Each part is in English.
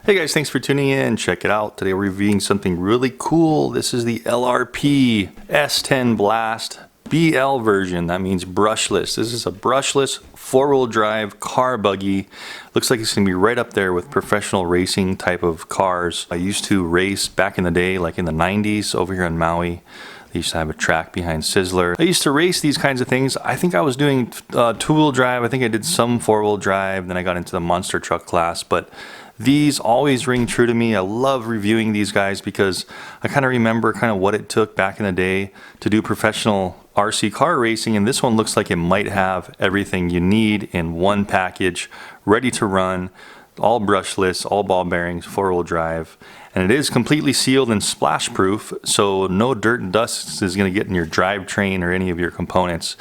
Hey guys, thanks for tuning in. Check it out. Today we're reviewing something really cool. This is the LRP S10 Blast BL version. That means brushless. This is a brushless four-wheel drive car buggy. Looks like it's gonna be right up there with professional racing type of cars. I used to race back in the day, like in the 90s over here in Maui. They used to have a track behind Sizzler. I used to race these kinds of things. I think I was doing two-wheel drive. I think I did some four-wheel drive. Then I got into the monster truck class, but these always ring true to me. I love reviewing these guys because I kind of remember what it took back in the day to do professional RC car racing, and this one looks like it might have everything you need in one package, ready to run, all brushless, all ball bearings, four-wheel drive, and it is completely sealed and splash proof, so no dirt and dust is going to get in your drivetrain or any of your components.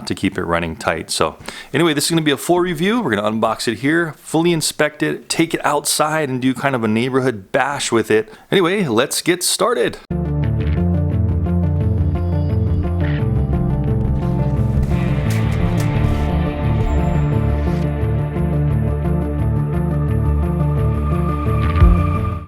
To keep it running tight. So anyway, this is going to be a full review. We're going to unbox it here, fully inspect it, take it outside and do kind of a neighborhood bash with it. Anyway, let's get started.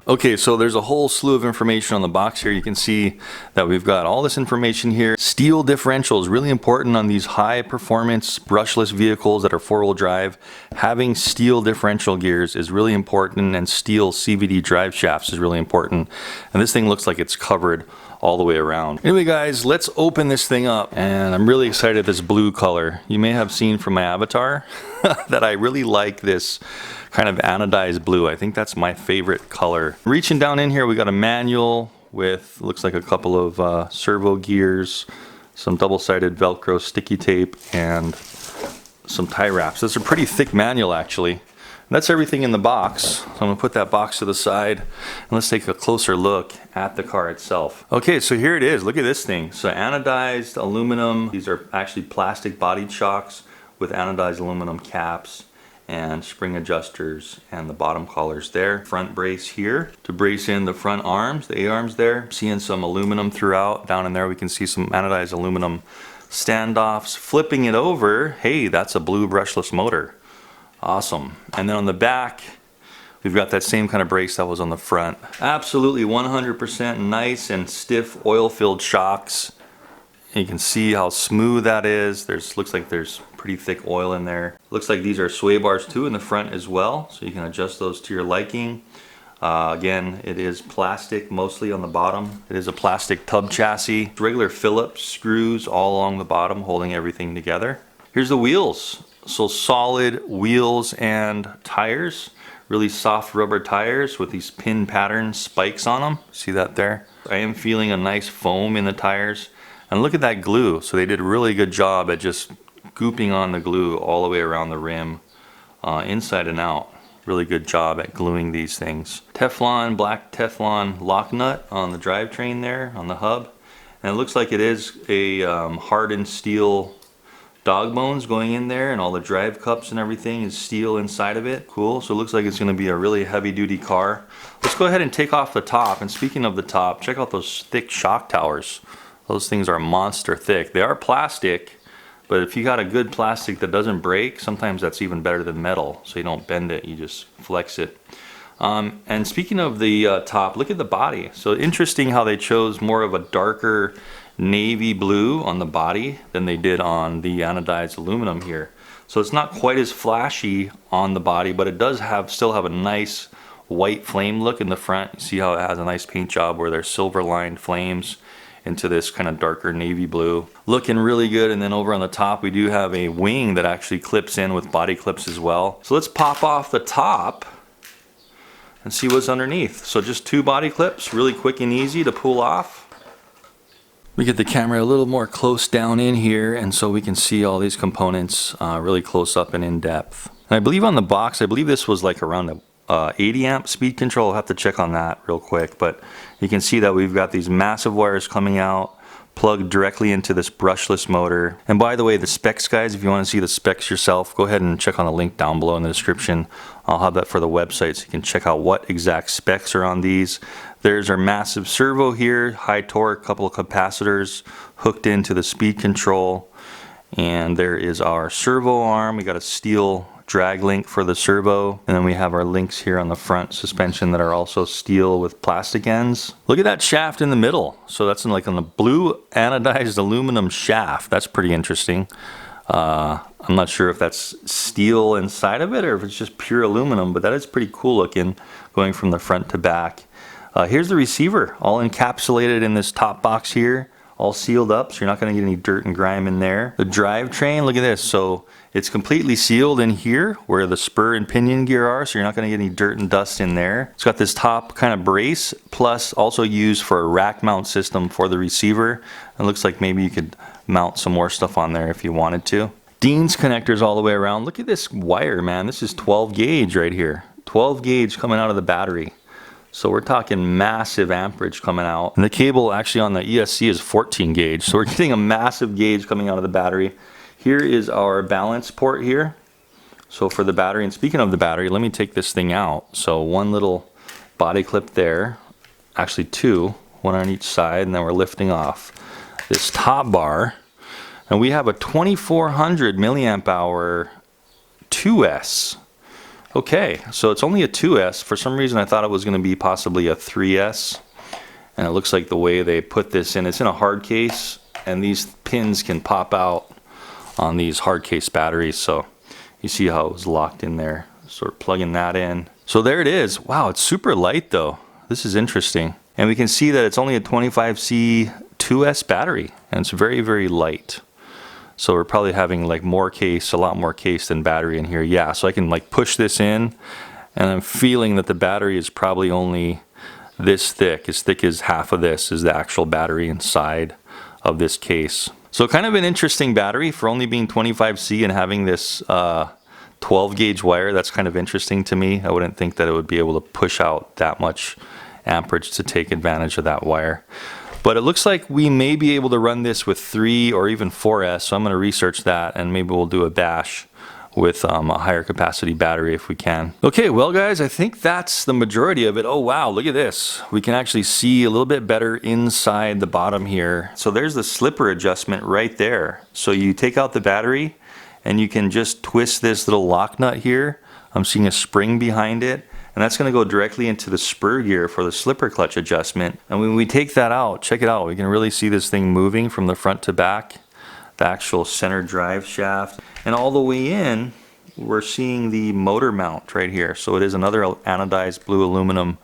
Okay, so there's a whole slew of information on the box here. You can see that we've got all this information here. Steel differential is really important on these high performance brushless vehicles that are four-wheel drive. Having steel differential gears is really important, and steel CVD drive shafts is really important. And this thing looks like it's covered all the way around. Anyway guys, let's open this thing up, and I'm really excited this blue color. You may have seen from my avatar that I really like this kind of anodized blue. I think that's my favorite color. Reaching down in here, we got a manual with, looks like a couple of servo gears, some double-sided Velcro sticky tape, and some tie wraps. This is a pretty thick manual actually. And that's everything in the box. So I'm gonna put that box to the side and let's take a closer look at the car itself. Okay, so here it is. Look at this thing. So anodized aluminum. These are actually plastic bodied shocks with anodized aluminum caps and spring adjusters and the bottom collars there. Front brace here to brace in the front arms, the A-arms there. Seeing some aluminum throughout. Down in there we can see some anodized aluminum standoffs. Flipping it over, hey, that's a blue brushless motor. Awesome. And then on the back, we've got that same kind of brace that was on the front. Absolutely 100% nice and stiff oil-filled shocks. You can see how smooth that is. Looks like there's pretty thick oil in there. Looks like these are sway bars too in the front as well, so you can adjust those to your liking. Again, it is plastic mostly on the bottom. It is a plastic tub chassis. Regular Phillips screws all along the bottom holding everything together. Here's the wheels. So solid wheels and tires. Really soft rubber tires with these pin pattern spikes on them. See that there? I am feeling a nice foam in the tires. And look at that glue. So they did a really good job at just gooping on the glue all the way around the rim, inside and out. Really good job at gluing these things. Teflon, black Teflon lock nut on the drivetrain there, on the hub. And it looks like it is a hardened steel dog bones going in there, and all the drive cups and everything is steel inside of it. Cool. So it looks like it's going to be a really heavy duty car. Let's go ahead and take off the top. And speaking of the top, check out those thick shock towers. Those things are monster thick. They are plastic, but if you got a good plastic that doesn't break, sometimes that's even better than metal. So you don't bend it, you just flex it. And speaking of the top, look at the body. So interesting how they chose more of a darker navy blue on the body than they did on the anodized aluminum here. So it's not quite as flashy on the body, but it does still have a nice white flame look in the front. You see how it has a nice paint job where there's silver lined flames into this kind of darker navy blue. Looking really good. And then over on the top we do have a wing that actually clips in with body clips as well. So let's pop off the top and see what's underneath. So just two body clips, really quick and easy to pull off. We get the camera a little more close down in here, and so we can see all these components really close up and in depth. And I believe on the box, I believe this was like around a 80 amp speed control. I'll have to check on that real quick, but you can see that we've got these massive wires coming out, plugged directly into this brushless motor. And by the way, the specs guys, if you want to see the specs yourself, go ahead and check on the link down below in the description. I'll have that for the website so you can check out what exact specs are on these. There's our massive servo here, high torque, couple of capacitors hooked into the speed control. And there is our servo arm. We got a steel drag link for the servo, and then we have our links here on the front suspension that are also steel with plastic ends. Look at that shaft in the middle. So that's like on a blue anodized aluminum shaft. That's pretty interesting. I'm not sure if that's steel inside of it or if it's just pure aluminum, but that is pretty cool looking, going from the front to back. Here's the receiver, all encapsulated in this top box here, all sealed up, so you're not going to get any dirt and grime in there. The drivetrain, look at this. So it's completely sealed in here where the spur and pinion gear are, so you're not going to get any dirt and dust in there. It's got this top kind of brace, plus also used for a rack mount system for the receiver. It looks like maybe you could mount some more stuff on there if you wanted to. Dean's connectors all the way around. Look at this wire, man. This is 12 gauge right here. 12 gauge coming out of the battery. So we're talking massive amperage coming out. And the cable actually on the ESC is 14 gauge. So we're getting a massive gauge coming out of the battery. Here is our balance port here. So for the battery, and speaking of the battery, let me take this thing out. So one little body clip there, actually two, one on each side, and then we're lifting off this top bar. And we have a 2400 milliamp hour 2S. Okay, so it's only a 2S. For some reason I thought it was going to be possibly a 3S. And it looks like the way they put this in, it's in a hard case, and these pins can pop out on these hard case batteries. So you see how it was locked in there. Sort of plugging that in. So there it is. Wow, it's super light though. This is interesting. And we can see that it's only a 25C 2S battery, and it's very, very light. So we're probably having like more case, a lot more case than battery in here. Yeah, so I can like push this in, and I'm feeling that the battery is probably only this thick. As thick as half of this is the actual battery inside of this case. So kind of an interesting battery for only being 25C and having this 12 gauge wire. That's kind of interesting to me. I wouldn't think that it would be able to push out that much amperage to take advantage of that wire. But it looks like we may be able to run this with 3 or even 4S, so I'm going to research that, and maybe we'll do a bash with a higher capacity battery if we can. Okay, well guys, I think that's the majority of it. Oh wow, look at this. We can actually see a little bit better inside the bottom here. So there's the slipper adjustment right there. So you take out the battery and you can just twist this little lock nut here. I'm seeing a spring behind it. And that's going to go directly into the spur gear for the slipper clutch adjustment. And when we take that out, check it out, we can really see this thing moving from the front to back, the actual center drive shaft. And all the way in, we're seeing the motor mount right here. So it is another anodized blue aluminum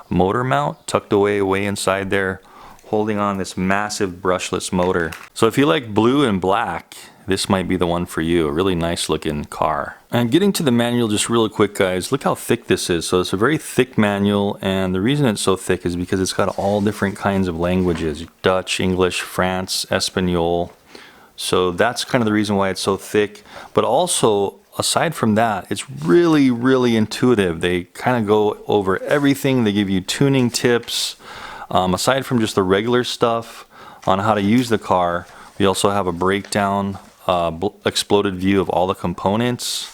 motor mount tucked away way inside there, holding on this massive brushless motor. So if you like blue and black, this might be the one for you. A really nice looking car. And getting to the manual just real quick, guys, look how thick this is. So it's a very thick manual, and the reason it's so thick is because it's got all different kinds of languages: Dutch, English, France, Espanol. So that's kind of the reason why it's so thick. But also, aside from that, it's really, really intuitive. They kind of go over everything. They give you tuning tips. Aside from just the regular stuff on how to use the car, we also have a breakdown, exploded view of all the components.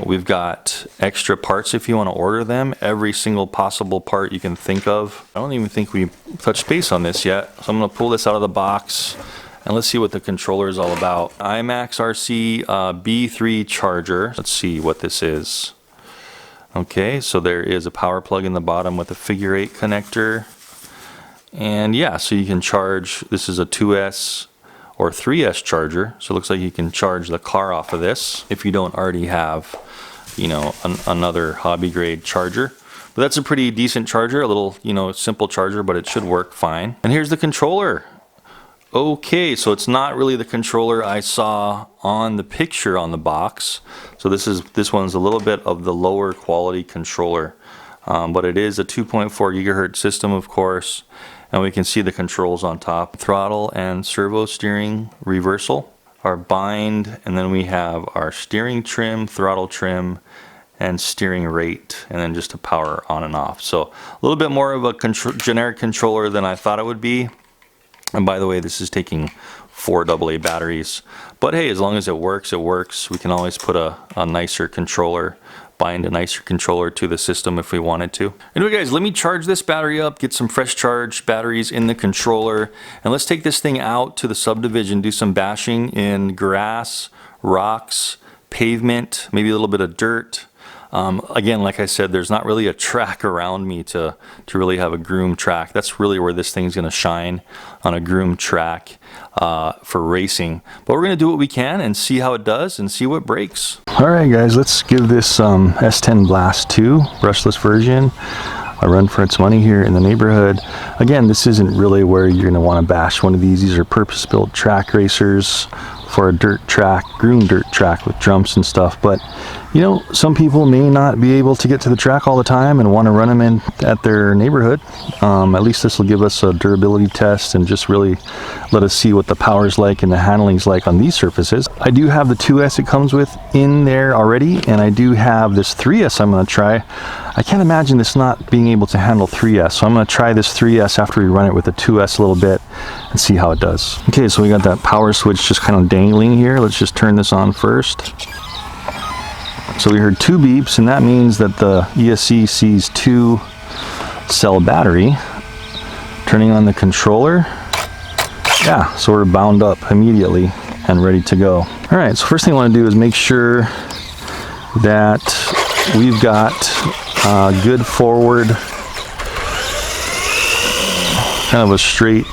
We've got extra parts if you want to order them. Every single possible part you can think of. I don't even think we touched base on this yet. So I'm going to pull this out of the box and let's see what the controller is all about. IMAX RC B3 charger. Let's see what this is. Okay, so there is a power plug in the bottom with a figure 8 connector. And yeah, so you can charge, this is a 2S or 3S charger, so it looks like you can charge the car off of this if you don't already have, you know, another hobby grade charger. But that's a pretty decent charger, a little, you know, simple charger, but it should work fine. And here's the controller. Okay, so it's not really the controller I saw on the picture on the box. So this one's a little bit of the lower quality controller, but it is a 2.4 gigahertz system, of course. And we can see the controls on top. Throttle and servo steering reversal, our bind, and then we have our steering trim, throttle trim, and steering rate, and then just a power on and off. So a little bit more of a generic controller than I thought it would be. And by the way, this is taking 4 AA batteries. But hey, as long as it works, it works. We can always put a nicer controller, bind a nicer controller to the system if we wanted to. Anyway guys, let me charge this battery up, get some fresh charge batteries in the controller, and let's take this thing out to the subdivision, do some bashing in grass, rocks, pavement, maybe a little bit of dirt. Again, like I said, there's not really a track around me to really have a groomed track. That's really where this thing's gonna shine, on a groomed track for racing. But we're gonna do what we can and see how it does and see what breaks. All right, guys, let's give this S10 Blast 2 brushless version a run for its money here in the neighborhood. Again, this isn't really where you're gonna wanna bash one of these. These are purpose-built track racers for a dirt track, groomed dirt track with jumps and stuff. But you know, some people may not be able to get to the track all the time and want to run them in at their neighborhood. At least this will give us a durability test and just really let us see what the power's like and the handling's like on these surfaces. I do have the 2S it comes with in there already, and I do have this 3S I'm going to try. I can't imagine this not being able to handle 3S, so I'm going to try this 3S after we run it with the 2S a little bit and see how it does. Okay, so we got that power switch just kind of dangling here. Let's just turn this on first. So we heard 2 beeps, and that means that the ESC sees 2 cell battery. Turning on the controller. Yeah, so we're bound up immediately and ready to go. All right, so first thing I want to do is make sure that we've got good forward, kind of a straight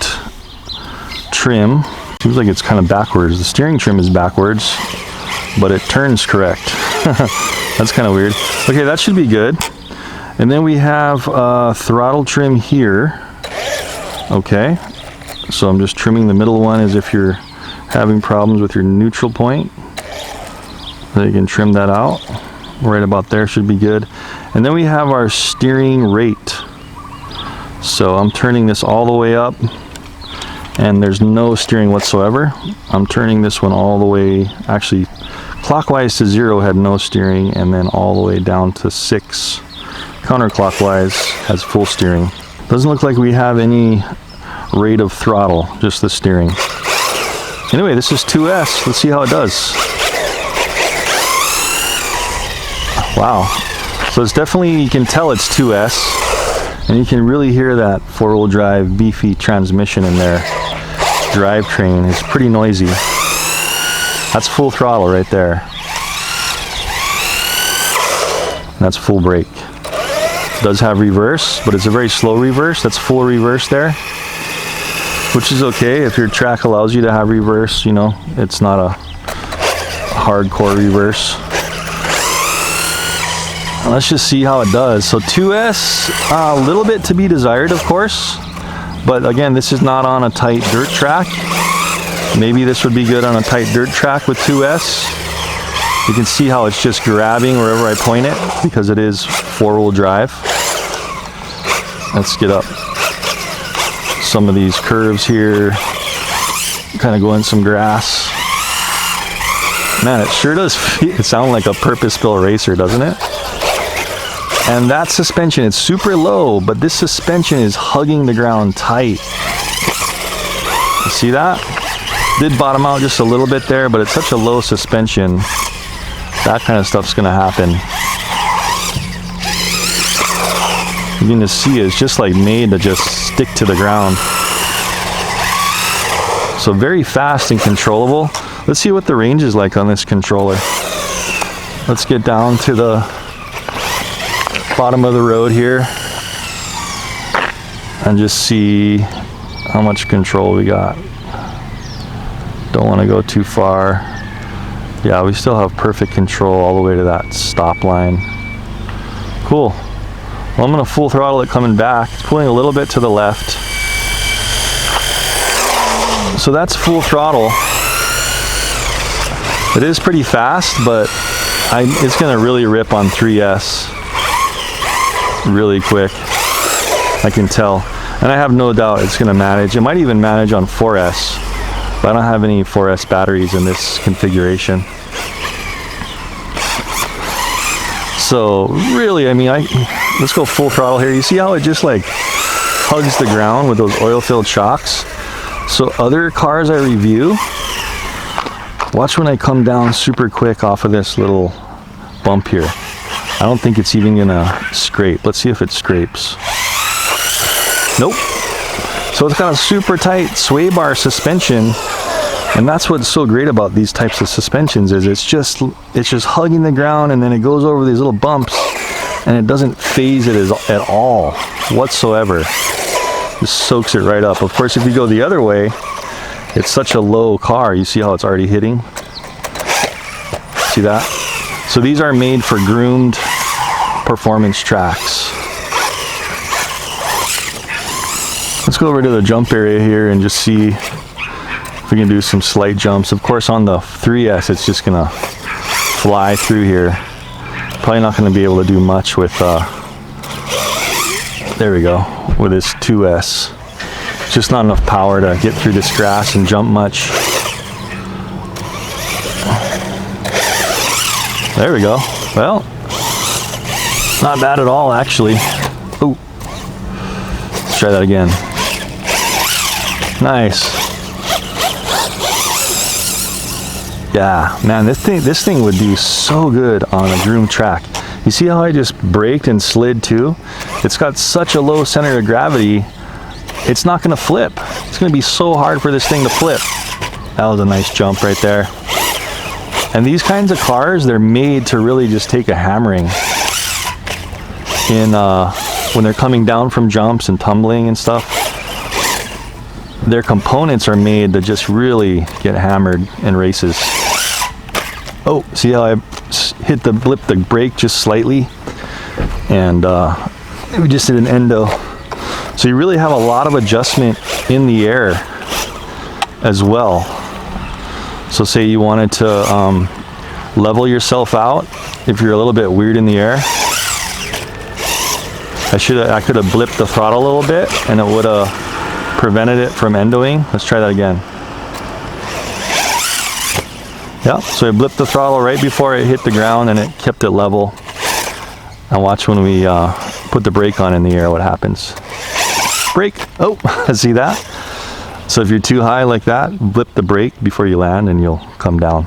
trim. Seems like it's kind of backwards. The steering trim is backwards, but it turns correct. That's kind of weird. Okay, that should be good. And then we have throttle trim here. Okay, so I'm just trimming the middle one as if you're having problems with your neutral point. So you can trim that out. Right about there should be good. And then we have our steering rate. So I'm turning this all the way up, and there's no steering whatsoever. I'm turning this one all the way, actually clockwise to 0 had no steering, and then all the way down to 6 counterclockwise has full steering. Doesn't look like we have any rate of throttle, just the steering. Anyway, this is 2S. Let's see how it does. Wow. So it's definitely, you can tell it's 2S, and you can really hear that 4-wheel drive beefy transmission in there. Drivetrain is pretty noisy. That's full throttle right there. That's full brake. It does have reverse, but it's a very slow reverse. That's full reverse there, which is okay if your track allows you to have reverse. You know, it's not a hardcore reverse. Let's just see how it does. So 2S, a little bit to be desired, of course, but again, this is not on a tight dirt track. Maybe this would be good on a tight dirt track with 2S. You can see how it's just grabbing wherever I point it because it is 4-wheel drive. Let's get up some of these curves here, kind of go in some grass. Man, it sure does sound like a purpose-built racer, doesn't it? And that suspension, it's super low, but this suspension is hugging the ground tight. You see that? Did bottom out just a little bit there, but it's such a low suspension. That kind of stuff's gonna happen. You can just see it's just like made to just stick to the ground. So very fast and controllable. Let's see what the range is like on this controller. Let's get down to the bottom of the road here and just see how much control we got. Don't want to go too far. Yeah, we still have perfect control all the way to that stop line. Cool. Well, I'm going to full throttle it coming back. It's pulling a little bit to the left. So that's full throttle. It is pretty fast, but it's going to really rip on 3S really quick. I can tell. And I have no doubt it's going to manage. It might even manage on 4S. But I don't have any 4S batteries in this configuration. So really, I mean, let's go full throttle here. You see how it just like hugs the ground with those oil-filled shocks? So other cars I review, watch when I come down super quick off of this little bump here. I don't think it's even gonna scrape. Let's see if it scrapes. Nope. So it's got a super tight sway bar suspension, And that's what's so great about these types of suspensions is it's just hugging the ground, and then it goes over these little bumps, and it doesn't phase it at all whatsoever. Just soaks it right up. Of course, if you go the other way, it's such a low car. You see how it's already hitting? See that? So these are made for groomed performance tracks. Let's go over to the jump area here and just see if we can do some slight jumps. Of course, on the 3S, it's just gonna fly through here. Probably not gonna be able to do much with, there we go, with this 2S. Just not enough power to get through this grass and jump much. There we go. Well, not bad at all, actually. Oh, let's try that again. Nice. Yeah, man, this thing would do so good on a groomed track. You see how I just braked and slid too? It's got such a low center of gravity, it's not gonna flip. It's gonna be so hard for this thing to flip. That was a nice jump right there. And these kinds of cars, they're made to really just take a hammering in when they're coming down from jumps and tumbling and stuff. Their components are made to just really get hammered in races. Oh, see how I blip the brake just slightly, and we just did an endo. So you really have a lot of adjustment in the air as well. So say you wanted to level yourself out if you're a little bit weird in the air. I could have blipped the throttle a little bit, and it would have prevented it from endoing. Let's try that again. Yeah, so I blipped the throttle right before it hit the ground, and it kept it level. And watch when we put the brake on in the air what happens. Brake. Oh, see that? So if you're too high like that, blip the brake before you land and you'll come down.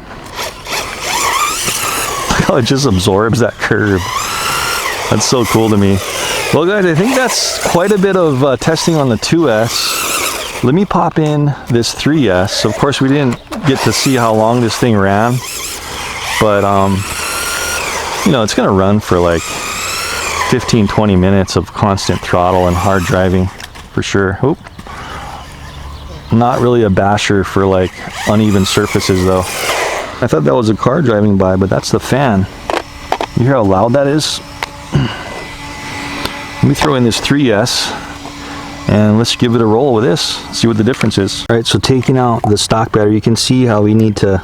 Look how it just absorbs that curve. That's so cool to me. Well guys, I think that's quite a bit of testing on the 2S. Let me pop in this 3S. Of course, we didn't get to see how long this thing ran, but you know, it's gonna run for like 15-20 minutes of constant throttle and hard driving for sure. Oop. Not really a basher for like uneven surfaces though. I thought that was a car driving by, but that's the fan. You hear how loud that is? Let me throw in this 3S and let's give it a roll with this, see what the difference is. All right, so taking out the stock battery, you can see how we need to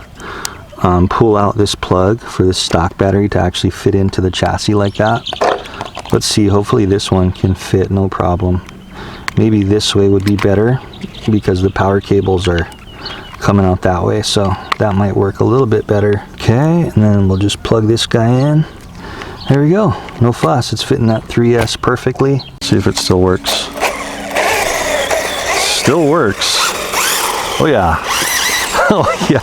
pull out this plug for this stock battery to actually fit into the chassis like that. Let's see, hopefully this one can fit no problem. Maybe this way would be better because the power cables are coming out that way, so that might work a little bit better. Okay, and then we'll just plug this guy in. There we go, no fuss, it's fitting that 3S perfectly. See if it still works. Still works. Oh yeah. Oh yeah.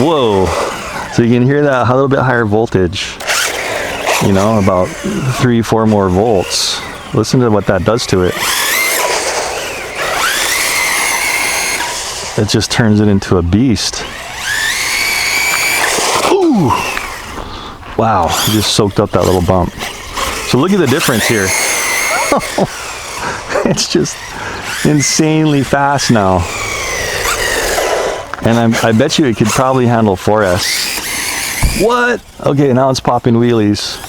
Whoa. So you can hear that a little bit higher voltage. You know, about 3-4 more volts. Listen to what that does to it. It just turns it into a beast. Ooh! Wow, it just soaked up that little bump. So look at the difference here. It's just insanely fast now. And I bet you it could probably handle 4S. What? Okay, now it's popping wheelies.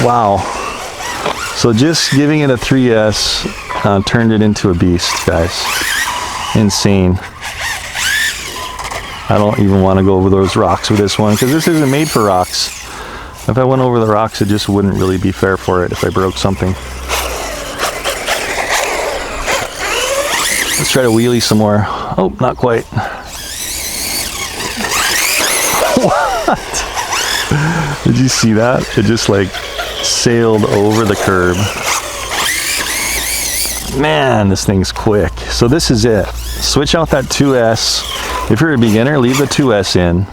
Wow. So just giving it a 3S turned it into a beast, guys. Insane. I don't even want to go over those rocks with this one because this isn't made for rocks. If I went over the rocks, it just wouldn't really be fair for it if I broke something. Let's try to wheelie some more. Oh, not quite. What? Did you see that? It just like sailed over the curb. Man, this thing's quick. So this is it. Switch out that 2S. If you're a beginner, leave the 2S in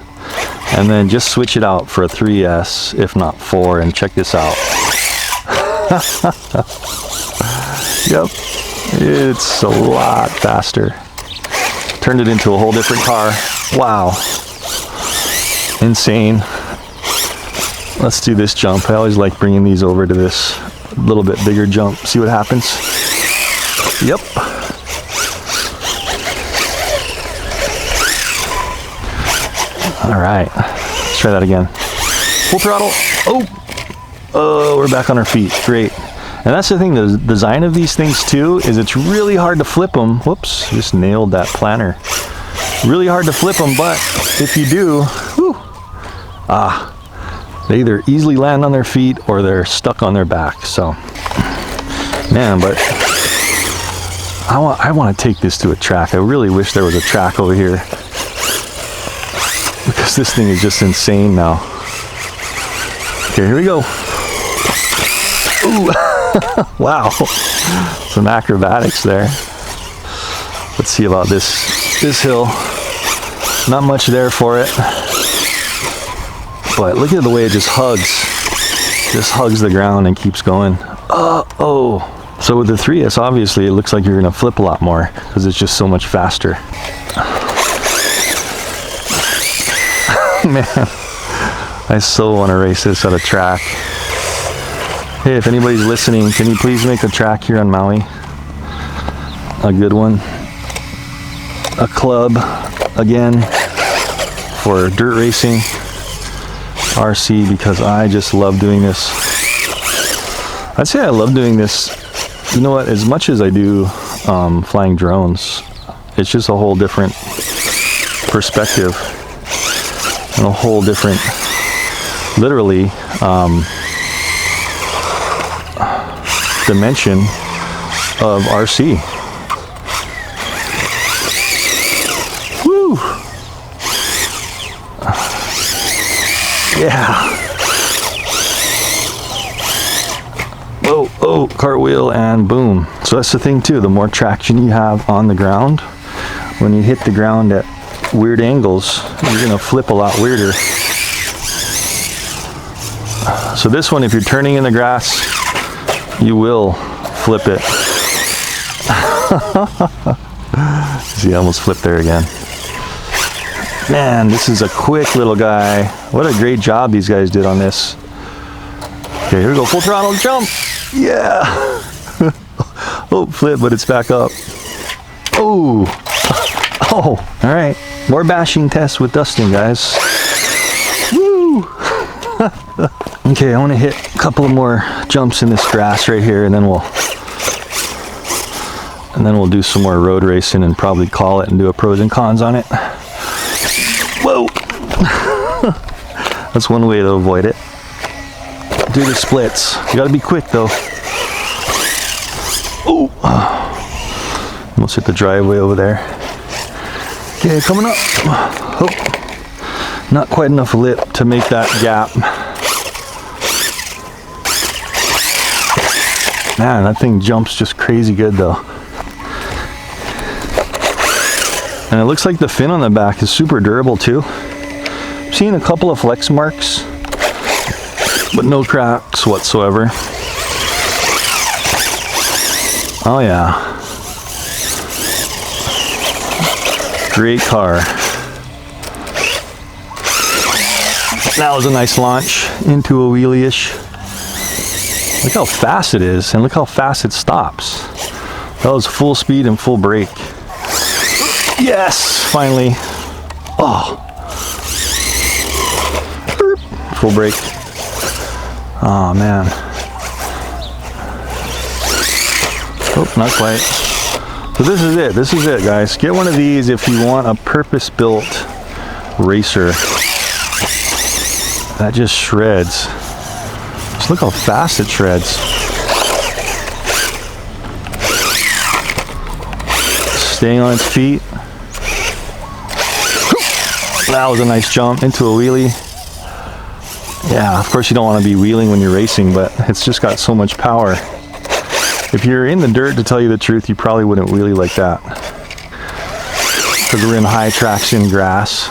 and then just switch it out for a 3S, if not 4, and check this out. Yep, It's a lot faster. Turned it into a whole different car. Wow. Insane. Let's do this jump. I always like bringing these over to this little bit bigger jump. See what happens? Yep. All right. Let's try that again. Full throttle. Oh, we're back on our feet. Great. And that's the thing, the design of these things too, is it's really hard to flip them. Whoops, just nailed that planner. Really hard to flip them, but if you do, they either easily land on their feet or they're stuck on their back. So, man, but I want to take this to a track. I really wish there was a track over here, because this thing is just insane now. Okay, here we go. Ooh. Wow, some acrobatics there. Let's see about this hill. Not much there for it, but look at the way it just hugs the ground and keeps going. So with the 3S, obviously it looks like you're gonna flip a lot more because it's just so much faster. Man, I so want to race this at a track. Hey, if anybody's listening, can you please make a track here on Maui? A good one. A club, again, for dirt racing, RC, because I just love doing this. I'd say I love doing this, you know what, as much as I do flying drones, it's just a whole different perspective and a whole different, literally, dimension of RC. Woo! Yeah. Oh, cartwheel and boom. So that's the thing too, the more traction you have on the ground, when you hit the ground at weird angles, you're gonna flip a lot weirder. So this one, if you're turning in the grass, you will flip it. See, I almost flipped there again. Man, this is a quick little guy. What a great job these guys did on this. Okay, here we go, full throttle jump. Yeah. Oh, flip, but it's back up. Oh, all right. More bashing tests with Dustin, guys. Woo. Okay, I want to hit a couple of more jumps in this grass right here, and then we'll do some more road racing and probably call it and do a pros and cons on it. Whoa! That's one way to avoid it. Do the splits. You gotta be quick though. Oh! Almost hit the driveway over there. Okay, coming up. Oh, not quite enough lip to make that gap. Man, that thing jumps just crazy good though. And it looks like the fin on the back is super durable too. I'm seeing a couple of flex marks, but no cracks whatsoever. Oh yeah. Great car. That was a nice launch into a wheelie-ish. Look how fast it is, and look how fast it stops. That was full speed and full brake. Yes, finally. Oh. Full brake. Oh man. Oh, not quite. So this is it guys. Get one of these if you want a purpose-built racer that just shreds. Just look how fast it shreds. Staying on its feet. That was a nice jump into a wheelie. Yeah, of course you don't want to be wheeling when you're racing, but it's just got so much power. If you're in the dirt, to tell you the truth, you probably wouldn't wheelie like that, because we're in high traction grass.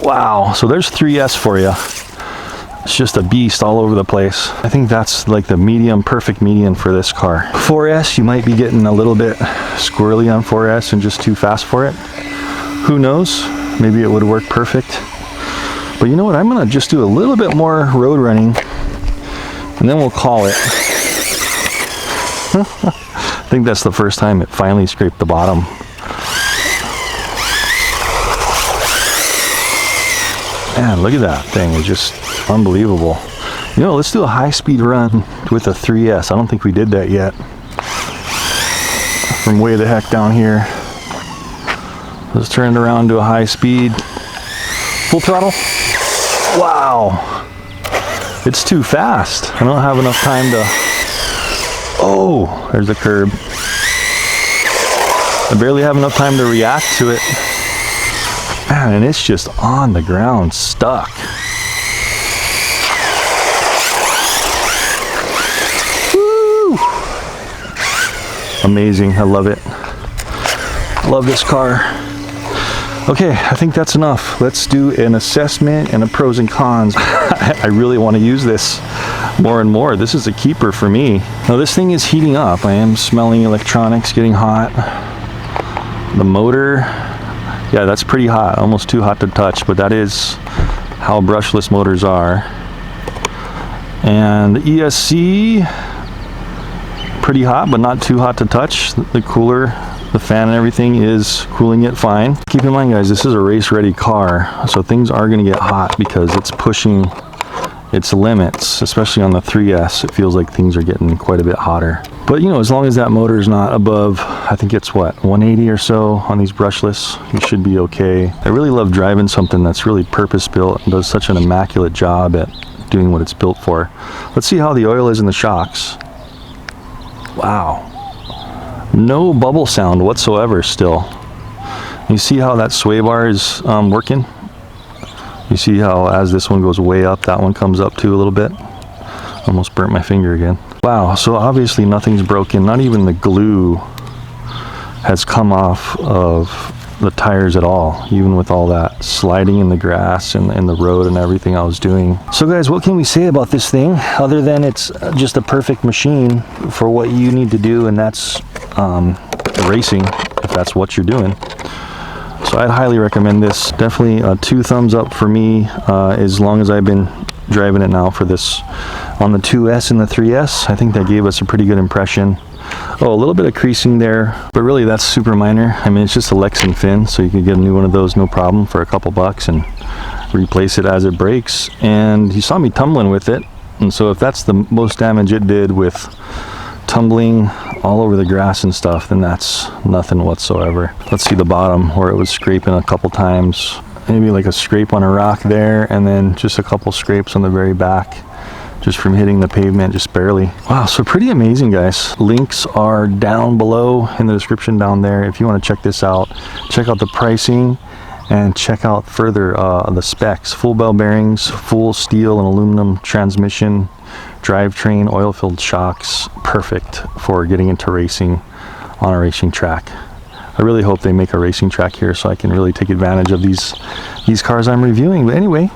Wow, so there's 3S for you. It's just a beast all over the place. I think that's like the medium, perfect median for this car. 4S, you might be getting a little bit squirrely on 4S and just too fast for it. Who knows? Maybe it would work perfect. But you know what? I'm gonna just do a little bit more road running and then we'll call it. I think that's the first time it finally scraped the bottom. Man, look at that thing. It's just unbelievable. You know, let's do a high-speed run with a 3S. I don't think we did that yet. From way the heck down here. Let's turn it around to a high speed. Full throttle. Wow. It's too fast. I don't have enough time to... Oh, there's a curb. I barely have enough time to react to it. Man, and it's just on the ground, stuck. Woo! Amazing, I love it. Love this car. Okay, I think that's enough. Let's do an assessment and a pros and cons. I really want to use this more and more. This is a keeper for me. Now this thing is heating up. I am smelling electronics getting hot. The motor, yeah, that's pretty hot, almost too hot to touch, but that is how brushless motors are. And the ESC, pretty hot, but not too hot to touch. The cooler, the fan and everything is cooling it fine. Keep in mind, guys, this is a race-ready car, so things are gonna get hot because it's pushing its limits, especially on the 3S. It feels like things are getting quite a bit hotter. But you know, as long as that motor is not above, I think it's what, 180 or so on these brushless, you should be okay. I really love driving something that's really purpose-built and does such an immaculate job at doing what it's built for. Let's see how the oil is in the shocks. Wow. No bubble sound whatsoever still. You see how that sway bar is working? You see how as this one goes way up, that one comes up too a little bit? Almost burnt my finger again. Wow, so obviously nothing's broken. Not even the glue has come off of the tires at all, even with all that sliding in the grass and the road and everything I was doing. So guys, what can we say about this thing other than it's just a perfect machine for what you need to do, and that's racing, if that's what you're doing. So I'd highly recommend this. Definitely 2 thumbs up for me, as long as I've been driving it now for this on the 2S and the 3S. I think that gave us a pretty good impression. Oh, a little bit of creasing there, but really that's super minor. I mean, it's just a Lexan fin, so you can get a new one of those no problem for a couple bucks and replace it as it breaks. And you saw me tumbling with it, and so if that's the most damage it did with tumbling all over the grass and stuff, then that's nothing whatsoever. Let's see the bottom where it was scraping a couple times. Maybe like a scrape on a rock there, and then just a couple scrapes on the very back just from hitting the pavement, just barely. Wow, so pretty amazing, guys. Links are down below in the description down there if you want to check this out. Check out the pricing and check out further the specs. Full bell bearings, full steel and aluminum transmission, drivetrain, oil-filled shocks. Perfect for getting into racing on a racing track. I really hope they make a racing track here so I can really take advantage of these cars I'm reviewing. But anyway,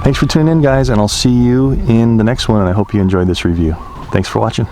thanks for tuning in, guys, and I'll see you in the next one, and I hope you enjoyed this review. Thanks for watching.